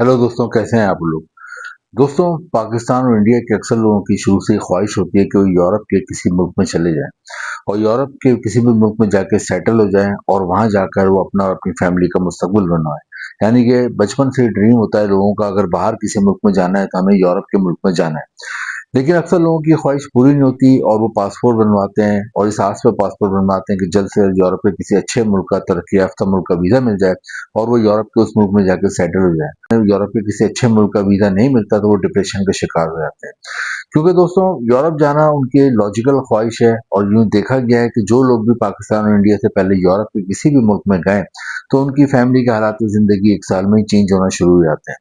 Hello दोस्तों, कैसे हैं आप लोग। दोस्तों, पाकिस्तान और इंडिया के अक्सर लोगों की शुरू से ख्वाहिश होती है कि वो यूरोप के किसी मुल्क में चले जाएं और यूरोप के किसी भी मुल्क में जाके सेटल हो जाएं और वहां जाकर वो अपना और अपनी फैमिली का मुस्तकबिल बनवाएं। यानी कि बचपन से ड्रीम होता है लोगों का, अगर बाहर किसी मुल्क में जाना है तो हमें यूरोप के मुल्क में जाना है। लेकिन अक्सर लोगों की ख्वाहिश पूरी नहीं होती और वो पासपोर्ट बनवाते हैं और इस आस पे पासपोर्ट बनवाते हैं कि जल्द से जल्द यूरोप के किसी अच्छे मुल्क का, तरक्की याफ्ता मुल्क का वीज़ा मिल जाए और वो यूरोप के उस मुल्क में जाकर सेटल हो जाए। यूरोप के किसी अच्छे मुल्क का वीज़ा नहीं मिलता तो वो डिप्रेशन का शिकार हो जाते हैं। क्योंकि दोस्तों, यूरोप जाना उनकी लॉजिकल ख्वाहिश है और यूँ देखा गया है कि जो लोग भी पाकिस्तान और इंडिया से पहले यूरोप के किसी भी मुल्क में गए तो उनकी फैमिली के हालात ज़िंदगी 1 साल में ही चेंज होना शुरू हो जाते हैं।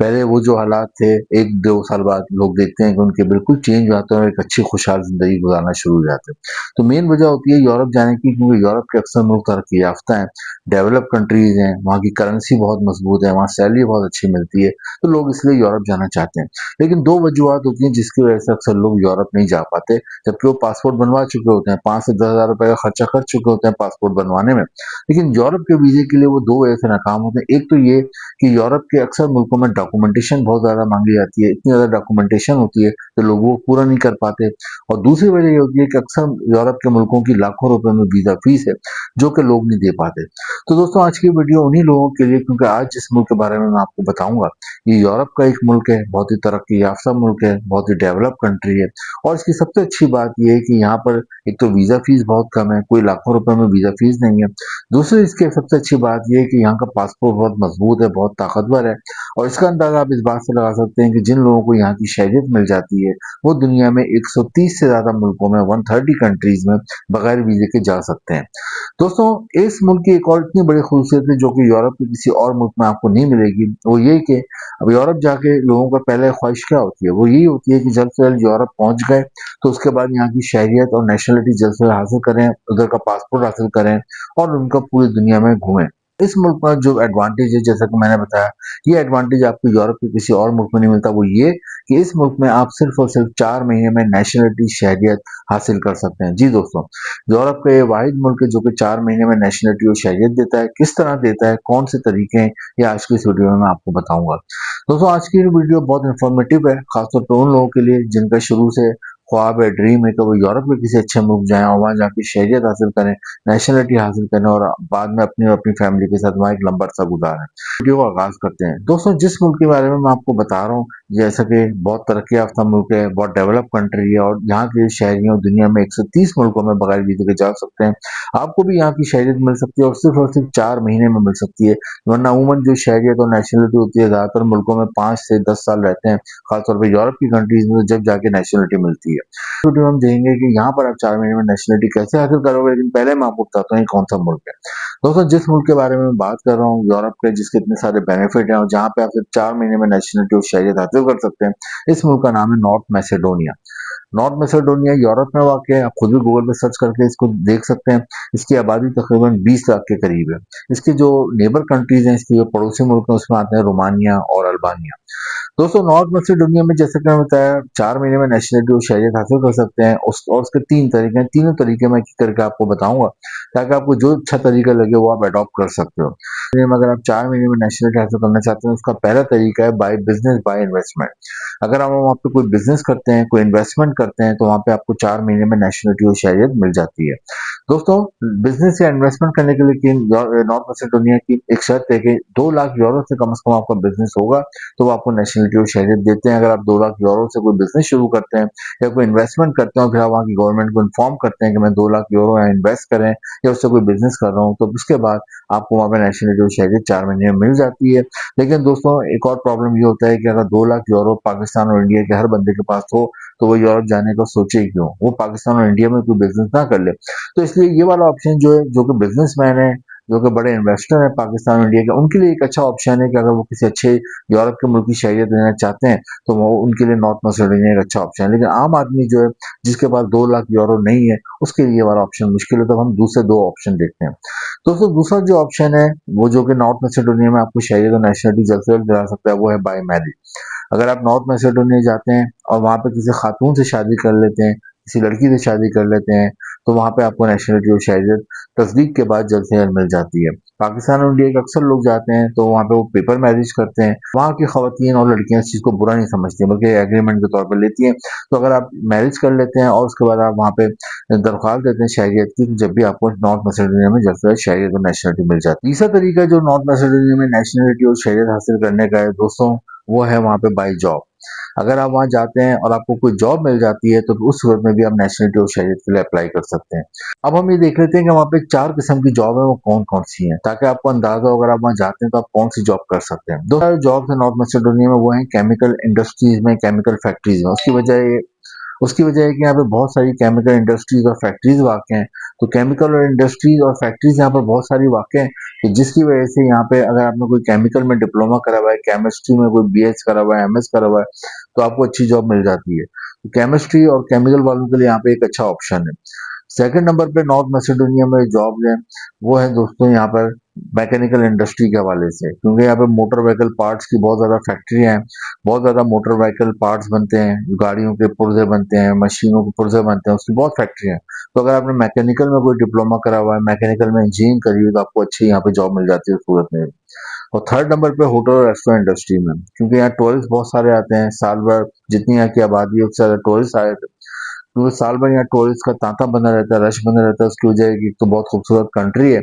पहले वो जो हालात थे 1-2 साल बाद लोग देखते हैं कि उनके बिल्कुल चेंज हो जाते हैं और एक अच्छी खुशहाल ज़िंदगी गुज़ारना शुरू हो जाते हैं। तो मेन वजह होती है यूरोप जाने की, क्योंकि यूरोप के अक्सर मुल्क तरक्की याफ्ता हैं, डेवलप कंट्रीज़ हैं, वहाँ की करेंसी बहुत मज़बूत है, वहाँ सैलरी बहुत अच्छी मिलती है, तो लोग इसलिए यूरोप जाना चाहते हैं। लेकिन 2 वजूहत होती हैं जिसकी वजह से अक्सर लोग यूरोप नहीं जा पाते, जबकि वो पासपोर्ट बनवा चुके होते हैं, 5 से 10 हज़ार रुपए का खर्चा कर चुके होते हैं पासपोर्ट बनवाने में। लेकिन यूरोप के वीज़े के लिए वो 2 वजह से नाकाम होते हैं। एक तो ये कि यूरोप के अक्सर मुल्कों में डॉक्यूमेंटेशन बहुत ज़्यादा माँगी जाती है, इतनी ज़्यादा डॉक्यूमेंटेशन होती है कि लोग वो पूरा नहीं कर पाते। और दूसरी वजह ये होती है कि अक्सर यूरोप के मुल्कों की लाखों रुपए में वीज़ा फीस है, जो कि लोग नहीं दे पाते। तो दोस्तों, आज की वीडियो उन्हीं लोगों के लिए, क्योंकि आज जिस मुल्क के बारे में मैं आपको बताऊँगा, ये यूरोप का एक मुल्क है, बहुत ही तरक्की याफ्ता मुल्क है, बहुत ही डेवलप कंट्री है और इसकी सबसे अच्छी बात ये है कि यहाँ पर एक तो वीज़ा फीस बहुत कम है, कोई लाखों रुपए में वीज़ा फीस नहीं है। दूसरी इसकी सबसे अच्छी बात ये है कि यहाँ का पासपोर्ट बहुत मजबूत है, बहुत ताकतवर है और इसका अंदाज़ा आप इस बात से लगा सकते हैं कि जिन लोगों को यहाँ की शहरियत मिल जाती है, वो दुनिया में 130 से ज़्यादा मुल्कों में 130 कंट्रीज़ में बगैर वीज़े के जा सकते हैं। दोस्तों, इस मुल्क की एक और इतनी बड़ी खूबियत है जो कि यूरोप के किसी और मुल्क में आपको नहीं मिलेगी, वो ये कि अब यूरोप जाके लोगों का पहले ख्वाहिश क्या होती है? वो यही होती है कि जल्द से जल्द यूरोप पहुँच गए, तो उसके बाद यहाँ की शहरियत और नेशनलिटी जल्द से जल्द हासिल करें, उधर का पासपोर्ट हासिल करें और उनका पूरी दुनिया में घूमें। इस मुल्क का जो एडवांटेज है, जैसा कि मैंने बताया, ये एडवांटेज आपको यूरोप के किसी और मुल्क में नहीं मिलता। वो ये कि इस मुल्क में आप सिर्फ़ और सिर्फ़ 4 महीने में नेशनलिटी, शहरियत हासिल कर सकते हैं। जी दोस्तों, यूरोप का ये वाहिद मुल्क है जो कि 4 महीने में नेशनलिटी और शहरियत देता है। किस तरह देता है, कौन से तरीके हैं, ये आज की इस वीडियो में मैं आपको बताऊँगा। दोस्तों, आज की ये वीडियो बहुत इन्फॉर्मेटिव है, खासतौर पे उन लोगों के लिए जिनका शुरू से ख्वाब है, ड्रीम है कि वो यूरोप के किसी अच्छे मुल्क जाएँ और वहाँ जाके शहरियत हासिल करें, नेशनलिटी हासिल करें और बाद में अपनी और अपनी फैमिली के साथ वहाँ एक लंबा अरसा गुज़ारें। वीडियो का आगाज़ करते हैं। दोस्तों, जिस मुल्क के बारे में मैं आपको बता रहा हूँ, जैसा कि बहुत तरक्की याफ्ता मुल्क है, बहुत डेवलप कंट्री है और यहाँ के शहरियों दुनिया में 130 मुल्कों में बगैर वीज़े के जा सकते हैं। आपको भी यहाँ की शहरियत मिल सकती है और सिर्फ़ 4 महीने में मिल सकती है, वरना अमूमन जो शहरियत और नेशनलिटी होती है, ज़्यादातर मुल्कों में 5 से 10 साल रहते हैं, खासतौर पे यूरोप की कंट्रीज़ में जब जाके नेशनलिटी मिलती है। वीडियो में हम देखेंगे कि यहाँ पर आप 4 महीने में नेशनलिटी कैसे हासिल करोगे, लेकिन पहले मैं आपको बताता हूँ ये कौन सा मुल्क है। दोस्तों, जिस मुल्क के बारे में मैं बात कर रहा हूँ, यूरोप के, जिसके इतने सारे बेनिफिट हैं और जहाँ पे आप सिर्फ 4 महीने में नेशनलिटी और शहरियत हासिल कर सकते हैं, इस मुल्क का नाम है North Macedonia. North Macedonia Europe में वाक़ है, आप खुद भी गूगल पे सर्च करके इसको देख सकते हैं। इसकी आबादी तकरीबन 20 लाख के करीब है। इसके जो नेबर कंट्रीज़ हैं, इसके जो पड़ोसी मुल्क हैं, उसमें आते हैं रोमानिया और अल्बानिया। दोस्तों, नॉर्थ मैसेडोनिया में जैसे कि मैंने बताया 4 महीने में नेशनलिटी और शहरियत हासिल कर सकते हैं और उसके 3 तरीके हैं। तीनों तरीके मैं एक-एक करके आपको बताऊँगा ताकि आपको जो अच्छा तरीका लगे वो आप एडॉप्ट कर सकते हो। अगर आप 4 महीने में नेशनलिटी हासिल करना चाहते हैं, उसका पहला तरीका है बाय बिज़नेस, बाय इन्वेस्टमेंट। अगर आप वहाँ पे कोई बिज़नेस करते हैं, कोई इन्वेस्टमेंट करते हैं, तो वहाँ पे आपको 4 महीने में नेशनलिटी और शहरियत मिल जाती है। दोस्तों, बिज़नेस या इन्वेस्टमेंट करने के लिए नॉर्थ मैसेडोनिया की एक शर्त है कि 2 लाख यूरो से कम आपका बिज़नेस होगा, तो वो आपको नेशनलिटी और शहरियत देते हैं। अगर आप 2 लाख यूरो से कोई बिज़नेस शुरू करते हैं या कोई इन्वेस्टमेंट करते हैं और फिर आप वहाँ की गवर्नमेंट को इन्फॉर्म करते हैं कि मैं 2 लाख यूरो यहाँ इन्वेस्ट करें या उससे कोई बिज़नेस कर रहा हूँ, तो उसके बाद आपको वहाँ पे नेशनलिटी और शहरियत 4 महीने में मिल जाती है। लेकिन दोस्तों, एक और प्रॉब्लम ये होता है कि अगर 2 लाख यूरो पाकिस्तान और इंडिया के हर बंदे के पास हो, तो वो यूरोप जाने का सोचे ही क्यों? वो पाकिस्तान और इंडिया में कोई बिज़नेस ना कर ले। तो इसलिए ये वाला ऑप्शन जो है, जो कि बिज़नेसमैन है, जो कि बड़े इन्वेस्टर हैं पाकिस्तान और इंडिया के, उनके लिए एक अच्छा ऑप्शन है कि अगर वो किसी अच्छे यूरोप के मुल्क की शहरियत लेना चाहते हैं, तो वो उनके लिए नॉर्थ मैसेडोनिया एक अच्छा ऑप्शन है। लेकिन आम आदमी जो है, जिसके पास 2 लाख यूरो नहीं है, उसके लिए ये वाला ऑप्शन मुश्किल है, तो हम दूसरे 2 ऑप्शन देखते हैं। दोस्तों, दूसरा जो ऑप्शन है, वो जो कि नॉर्थ मैसेडोनिया में आपको शहरियत और नेशनलिटी जल्द से जल्द दिला सकता है, वो है बाय मैरिज। अगर आप नॉर्थ मैसेडोनिया जाते हैं और वहाँ पे किसी खातून से शादी कर लेते हैं, किसी लड़की से शादी कर लेते हैं, तो वहाँ पे आपको नेशनलिटी और शहरियत तस्दीक के बाद जल्द से जल्द मिल जाती है। पाकिस्तान और इंडिया के अक्सर लोग जाते हैं तो वहाँ पे वो पेपर मैरिज करते हैं। वहाँ की खवातीन और लड़कियां इस चीज़ को बुरा नहीं समझती बल्कि एग्रीमेंट के तौर पर लेती हैं। तो अगर आप मैरिज कर लेते हैं और उसके बाद आप वहाँ पे दरख्वास्त देते हैं शहरियत की, जब भी आपको नॉर्थ मैसेडोनिया में जल्द से जल्द शहरियत और नेशनलिटी मिल जाती है। तीसरा तरीका जो नॉर्थ मैसेडोनिया में नेशनलिटी और शहरियत हासिल करने का है दोस्तों, वो है वहाँ पे बाई जॉब। अगर आप वहाँ जाते हैं और आपको कोई जॉब मिल जाती है तो उस सूरत में भी आप नेशनलिटी और शहरियत के लिए अप्लाई कर सकते हैं। अब हम ये देख लेते हैं कि वहाँ पे 4 किस्म की जॉब है, वो कौन-कौन सी हैं, ताकि आपको अंदाज़ा हो अगर आप वहाँ जाते हैं तो आप कौन सी जॉब कर सकते हैं। दो जॉब्स हैं नॉर्थ मैसेडोनिया में, वो हैं केमिकल इंडस्ट्रीज़ में, केमिकल फैक्ट्रीज़ में। उसकी वजह है कि यहाँ पे बहुत सारी केमिकल इंडस्ट्रीज और फैक्ट्रीज वाक़ हैं। तो केमिकल और इंडस्ट्रीज और फैक्ट्रीज यहाँ पर बहुत सारी वाक़ हैं, तो जिसकी वजह से यहाँ पे अगर आपने कोई केमिकल में डिप्लोमा करा हुआ है, केमिस्ट्री में कोई बीएस करा हुआ है, एमएस करा हुआ है, तो आपको अच्छी जॉब मिल जाती है। तो केमिस्ट्री और केमिकल वालों के लिए यहाँ पे एक अच्छा ऑप्शन है। सेकंड नंबर पे नॉर्थ मैसेडोनिया में जॉब है, वो है दोस्तों यहाँ पर मैकेनिकल इंडस्ट्री के हवाले से, क्योंकि यहाँ पे मोटर व्हीकल पार्ट्स की बहुत ज़्यादा फैक्ट्रियाँ हैं, बहुत ज़्यादा मोटर व्हीकल पार्ट्स बनते हैं, गाड़ियों के पुर्जे बनते हैं, मशीनों के पुर्जे बनते हैं, उसकी बहुत फैक्ट्रियाँ हैं। तो अगर आपने मैकेनिकल में कोई डिप्लोमा करा हुआ है, मैकेनिकल में इंजीनियरिंग करी है, तो आपको अच्छी यहाँ पे जॉब मिल जाती है उस सूरत में। और थर्ड नंबर पे होटल और रेस्टोरेंट इंडस्ट्री में, क्योंकि यहाँ टूरिस्ट बहुत सारे आते हैं, साल भर जितनी यहाँ की आबादी है उससे ज़्यादा टूरिस्ट आए थे, क्योंकि साल भर यहाँ टूरिस्ट का तांता बना रहता है, रश बना रहता है। उसकी वजह है कि एक तो बहुत खूबसूरत कंट्री है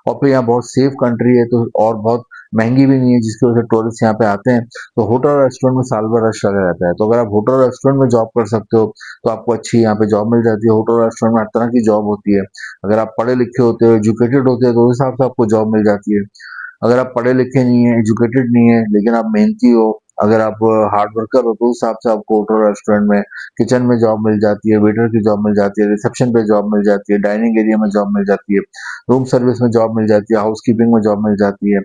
और फिर यहाँ बहुत सेफ कंट्री है, तो और बहुत महंगी भी नहीं है, जिसकी वजह से टूरिस्ट यहाँ पे आते हैं। तो होटल और रेस्टोरेंट में साल भर रश लगा रहता है। तो अगर आप होटल और रेस्टोरेंट में जॉब कर सकते हो तो आपको अच्छी यहाँ पे जॉब मिल जाती है। होटल और रेस्टोरेंट में हर तरह की जॉब होती है। अगर आप पढ़े लिखे होते हो, एजुकेटेड होते हो, तो उस हिसाब से आपको जॉब मिल जाती है। अगर आप पढ़े लिखे नहीं है, एजुकेटेड नहीं है, लेकिन आप मेहनती हो, अगर आप हार्ड वर्कर हो, तो उस हिसाब से आपको होटल रेस्टोरेंट में किचन में जॉब मिल जाती है, वेटर की जॉब मिल जाती है, रिसेप्शन पे जॉब मिल जाती है, डाइनिंग एरिया में जॉब मिल जाती है, रूम सर्विस में जॉब मिल जाती है, हाउस कीपिंग में जॉब मिल जाती है।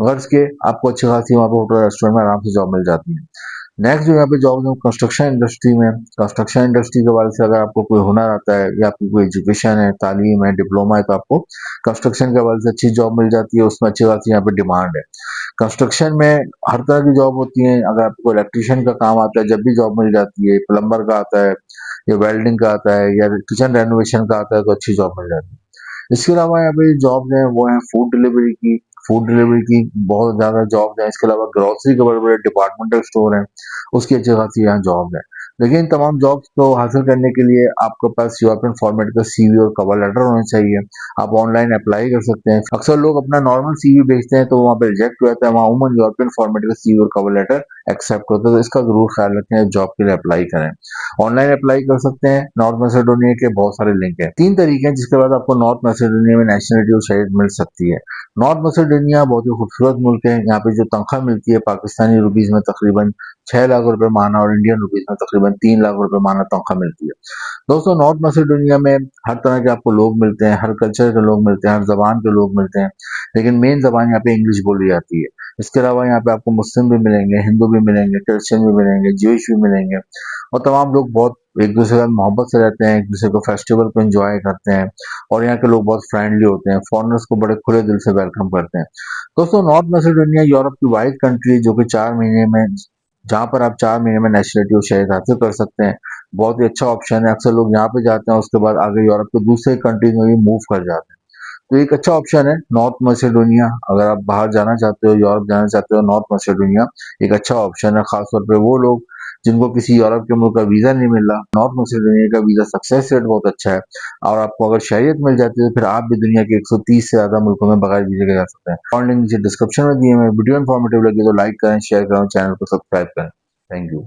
गर्ल्स के आपको अच्छी खासी वहाँ पे होटल रेस्टोरेंट में आराम से जॉब मिल जाती है। नेक्स्ट जो यहाँ पे जॉब है कंस्ट्रक्शन इंडस्ट्री में। कंस्ट्रक्शन इंडस्ट्री के बारे से अगर आपको कोई हुनर आता है या आपकी कोई एजुकेशन है, तालीम है, डिप्लोमा है, तो आपको कंस्ट्रक्शन के बारे से अच्छी जॉब मिल जाती है। उसमें अच्छी खासी यहाँ पे डिमांड है। कंस्ट्रक्शन में हर तरह की जॉब होती है। अगर आपको इलेक्ट्रिशियन का काम आता है, जब भी जॉब मिल जाती है। प्लम्बर का आता है या वेल्डिंग का आता है या किचन रेनोवेशन का आता है, तो अच्छी जॉब मिल जाती है। इसके अलावा यहाँ पे जॉब है वो है फूड डिलीवरी की बहुत ज्यादा जॉब है। इसके अलावा ग्रोसरी के बड़े बड़े डिपार्टमेंटल स्टोर हैं, उसकी अच्छी खासी यहाँ जॉब है। लेकिन इन तमाम जॉब्स को हासिल करने के लिए आपके पास यूरोपियन फॉर्मेट का सीवी और कवर लेटर होना चाहिए। आप ऑनलाइन अप्लाई कर सकते हैं। अक्सर लोग अपना नॉर्मल सीवी भेजते हैं तो वहाँ पे रिजेक्ट हो जाता है, वहाँ उमन यूरोपियन फॉर्मेट का सीवी और कवर लेटर एक्सेप्ट होता है। तो इसका जरूर ख्याल रखें, जॉब के लिए अप्लाई करें। ऑनलाइन अप्लाई कर सकते हैं। नॉर्थ मैसेडोनिया के बहुत सारे लिंक हैं। 3 तरीके हैं जिसके बाद आपको नॉर्थ मैसेडोनिया में नेशनलिटी और शहरियत मिल सकती है। नॉर्थ मैसेडोनिया बहुत ही खूबसूरत मुल्क है। यहाँ पे जो तनख्वाह मिलती है पाकिस्तानी रुपीज में तकरीबन 6 लाख रुपए माना और इंडियन रुपीज में तकरीबन 3 लाख रुपए माना तनख्वाह मिलती है। दोस्तों नॉर्थ मैसेडोनिया में हर तरह के आपको लोग मिलते हैं, हर कल्चर के लोग मिलते हैं, हर जबान के लोग मिलते हैं, लेकिन मेन जबान यहाँ पे इंग्लिश बोली जाती है। इसके अलावा यहाँ पे आपको मुस्लिम भी मिलेंगे, हिंदू भी मिलेंगे, क्रिश्चियन भी मिलेंगे, ज्यूइश भी मिलेंगे और तमाम लोग बहुत एक दूसरे के साथ मोहब्बत से रहते हैं, एक दूसरे को फेस्टिवल को एंजॉय करते हैं और यहाँ के लोग बहुत फ्रेंडली होते हैं, फॉरेनर्स को बड़े खुले दिल से वेलकम करते हैं। दोस्तों नॉर्थ मैसेडोनिया यूरोप की वाइड कंट्री जो कि 4 महीने में जहाँ पर आप 4 महीने में नेशनलिटी और शहरियत हासिल कर सकते हैं, बहुत ही अच्छा ऑप्शन है। अक्सर लोग यहाँ पे जाते हैं, उसके बाद आगे यूरोप के दूसरे कंट्रीज में भी मूव कर जाते हैं। तो एक अच्छा ऑप्शन है नॉर्थ मैसेडोनिया। अगर आप बाहर जाना चाहते हो, यूरोप जाना चाहते हो, नॉर्थ मैसेडोनिया एक अच्छा ऑप्शन है, खासतौर पे वो लोग जिनको किसी यूरोप के मुल्क का वीजा नहीं मिल रहा। नॉर्थ मैसेडोनिया का वीजा सक्सेस रेट बहुत अच्छा है और आपको अगर शहरियत मिल जाती है तो फिर आप भी दुनिया के 130 से ज्यादा मुल्कों में बगैर वीजे के जा सकते हैं। और लिंक नीचे डिस्क्रिप्शन में दिए हुए। वीडियो इन्फॉर्मेटिव लगी तो लाइक करें, शेयर करें, चैनल को सब्सक्राइब करें। Thank you.